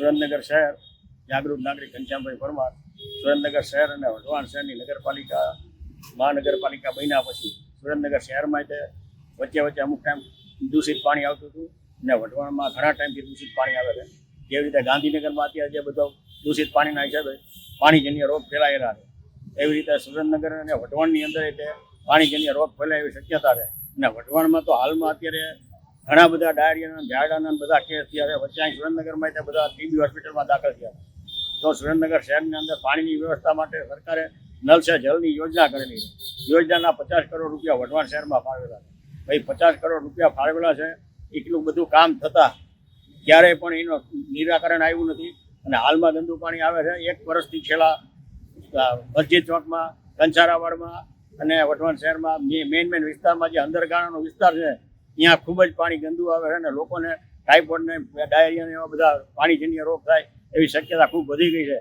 સુરેન્દ્રનગર શહેર જાગૃત નાગરિક ઘનશ્યામભાઈ પરમાર સુરેન્દ્રનગર શહેર અને વઢવાણ શહેરની નગરપાલિકા મહાનગરપાલિકા બન્યા પછી સુરેન્દ્રનગર શહેરમાં તે વચ્ચે અમુક ટાઈમ દૂષિત પાણી આવતું હતું અને વઢવાણમાં ઘણા ટાઈમથી દૂષિત પાણી આવે છે. જેવી રીતે ગાંધીનગરમાં અત્યારે જે બધો દૂષિત પાણીના હિસાબે પાણીજન્ય રોગ ફેલાયેલા છે, એવી રીતે સુરેન્દ્રનગર અને વઢવાણની અંદર તે પાણીજન્ય રોગ ફેલાય એવી શક્યતા છે. અને વઢવાણમાં તો હાલમાં અત્યારે ઘણા બધા ડાયરિયાના ઝાડાના બધા કેસ થયા છે. વચ્ચે સુરેન્દ્રનગરમાં તે બધા ટીબી હોસ્પિટલમાં દાખલ થયા. તો સુરેન્દ્રનગર શહેરની અંદર પાણીની વ્યવસ્થા માટે સરકારે નલ સે જલની યોજના કરેલી છે. યોજનાના 50 કરોડ રૂપિયા વઢવાણ શહેરમાં ફાળવેલા છે. ભાઈ 50 કરોડ રૂપિયા ફાળવેલા છે, એટલું બધું કામ થતાં ક્યારેય પણ એનું નિરાકરણ આવ્યું નથી. અને હાલમાં ગંદુ પાણી આવે છે. 1 વર્ષથી છેલ્લા મસ્જિદ ચોકમાં, કંસારાવાડમાં અને વઢવાણ શહેરમાં મેઇન વિસ્તારમાં જે અંદરગાળાનો વિસ્તાર છે ત્યાં ખૂબ જ પાણી ગંદુ આવે છે અને લોકોને ટાઇફોઇડ ને ડાયરિયા ને એવા બધા પાણીજન્ય રોગ થાય એવી શક્યતા ખૂબ વધી ગઈ છે.